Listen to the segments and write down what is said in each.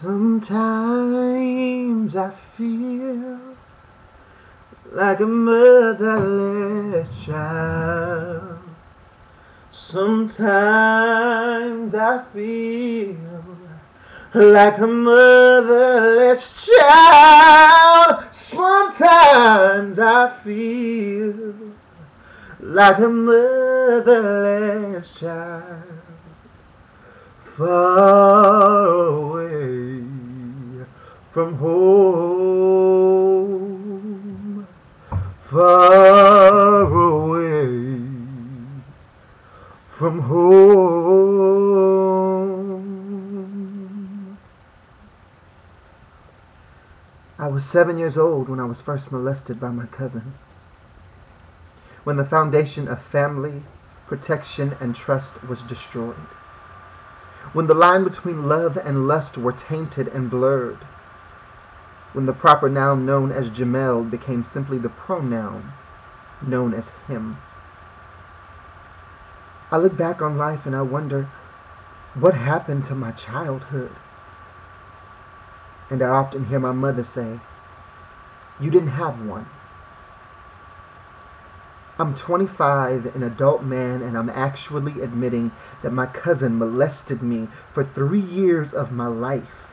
Sometimes I feel like a motherless child. Sometimes I feel like a motherless child. Sometimes I feel like a motherless child. Far away from home, far away from home. I was 7 years old when I was first molested by my cousin. When the foundation of family, protection, and trust was destroyed. When the line between love and lust were tainted and blurred. When the proper noun known as Jamel became simply the pronoun known as him. I look back on life and I wonder, what happened to my childhood? And I often hear my mother say, you didn't have one. I'm 25, an adult man, and I'm actually admitting that my cousin molested me for 3 years of my life.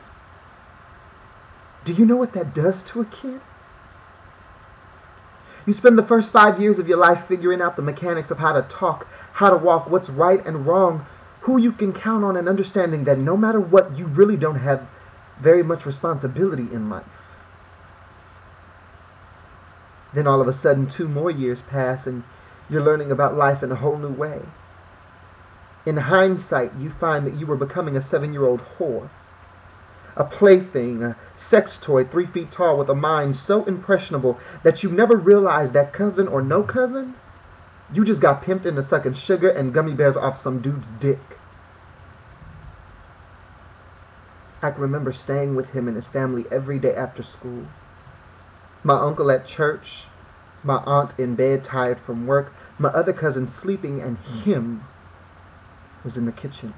Do you know what that does to a kid? You spend the first 5 years of your life figuring out the mechanics of how to talk, how to walk, what's right and wrong, who you can count on, and understanding that no matter what, you really don't have very much responsibility in life. Then all of a sudden 2 more years pass and you're learning about life in a whole new way. In hindsight, you find that you were becoming a 7-year-old whore. A plaything, a sex toy 3 feet tall with a mind so impressionable that you never realized that cousin or no cousin, you just got pimped into sucking sugar and gummy bears off some dude's dick. I can remember staying with him and his family every day after school. My uncle at church, my aunt in bed tired from work, my other cousin sleeping, and him was in the kitchen.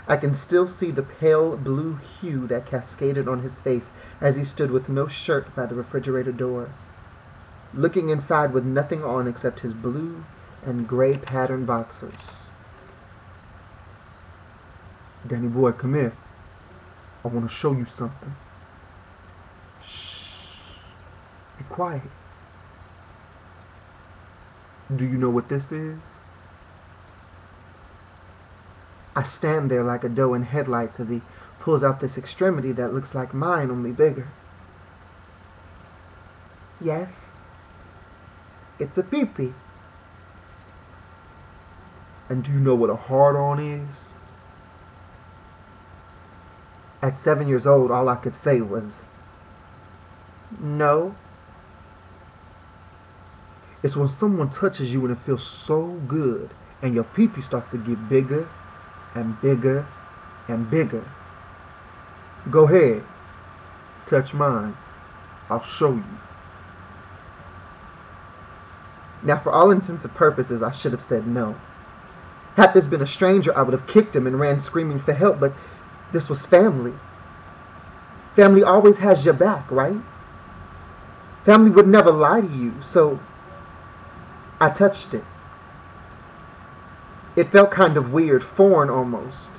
I can still see the pale blue hue that cascaded on his face as he stood with no shirt by the refrigerator door, looking inside with nothing on except his blue and gray patterned boxers. Danny boy, come here. I want to show you something. Shh. Be quiet. Do you know what this is? I stand there like a doe in headlights as he pulls out this extremity that looks like mine, only bigger. Yes, it's a pee-pee. And do you know what a hard-on is? At 7 years old, all I could say was, no. It's when someone touches you and it feels so good, and your pee-pee starts to get bigger and bigger and bigger. Go ahead, touch mine. I'll show you. Now, for all intents and purposes, I should have said no. Had this been a stranger, I would have kicked him and ran screaming for help, but this was family. Family always has your back, right? Family would never lie to you, so I touched it. It felt kind of weird, foreign almost.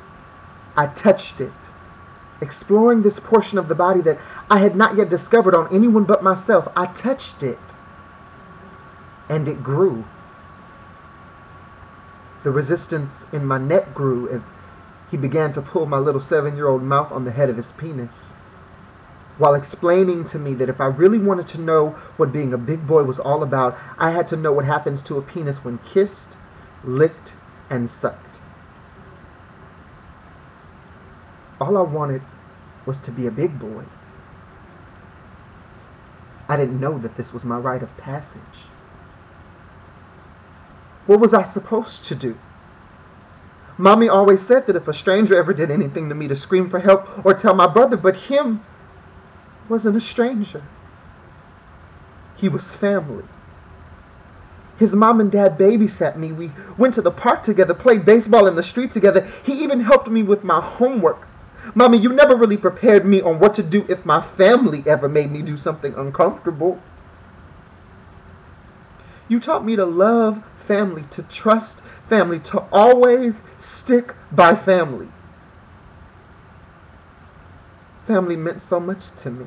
I touched it, exploring this portion of the body that I had not yet discovered on anyone but myself. I touched it, and it grew. The resistance in my neck grew as he began to pull my little 7-year-old mouth on the head of his penis, while explaining to me that if I really wanted to know what being a big boy was all about, I had to know what happens to a penis when kissed, licked, and sucked. All I wanted was to be a big boy. I didn't know that this was my rite of passage. What was I supposed to do? Mommy always said that if a stranger ever did anything to me to scream for help or tell my brother, but him wasn't a stranger. He was family. His mom and dad babysat me. We went to the park together, played baseball in the street together. He even helped me with my homework. Mommy, you never really prepared me on what to do if my family ever made me do something uncomfortable. You taught me to love family, to trust family, to always stick by family. Family meant so much to me.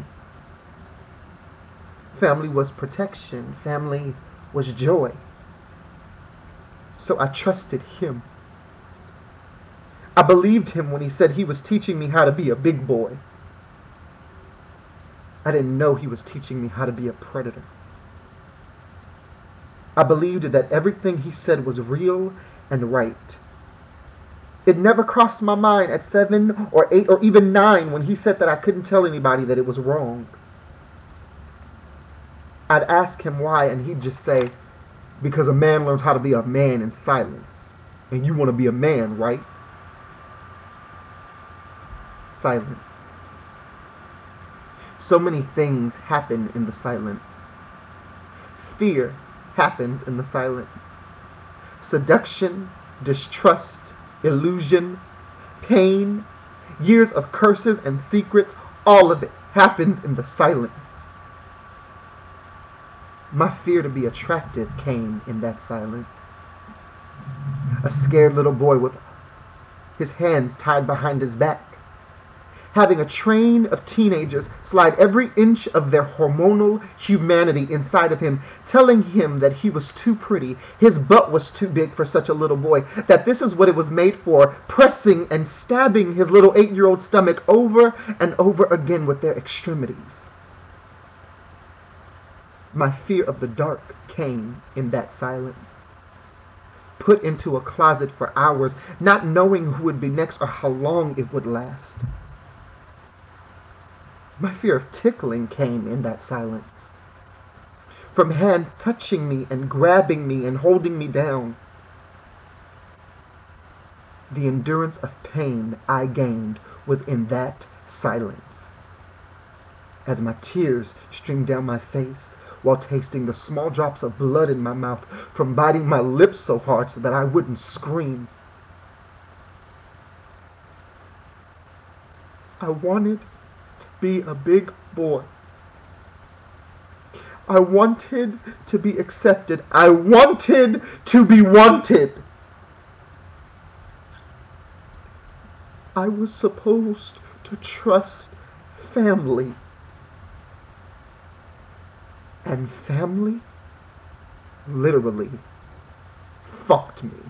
Family was protection. Family was joy. So I trusted him. I believed him when he said he was teaching me how to be a big boy. I didn't know he was teaching me how to be a predator. I believed that everything he said was real and right. It never crossed my mind at 7 or 8 or even 9 when he said that I couldn't tell anybody that it was wrong. I'd ask him why, and he'd just say, because a man learns how to be a man in silence. And you want to be a man, right? Silence. So many things happen in the silence. Fear happens in the silence. Seduction, distrust, illusion, pain, years of curses and secrets, all of it happens in the silence. My fear to be attractive came in that silence. A scared little boy with his hands tied behind his back, having a train of teenagers slide every inch of their hormonal humanity inside of him, telling him that he was too pretty, his butt was too big for such a little boy, that this is what it was made for, pressing and stabbing his little 8-year-old stomach over and over again with their extremities. My fear of the dark came in that silence. Put into a closet for hours, not knowing who would be next or how long it would last. My fear of tickling came in that silence. From hands touching me and grabbing me and holding me down. The endurance of pain I gained was in that silence. As my tears streamed down my face, while tasting the small drops of blood in my mouth from biting my lips so hard so that I wouldn't scream. I wanted to be a big boy. I wanted to be accepted. I wanted to be wanted. I was supposed to trust family. And family literally fucked me.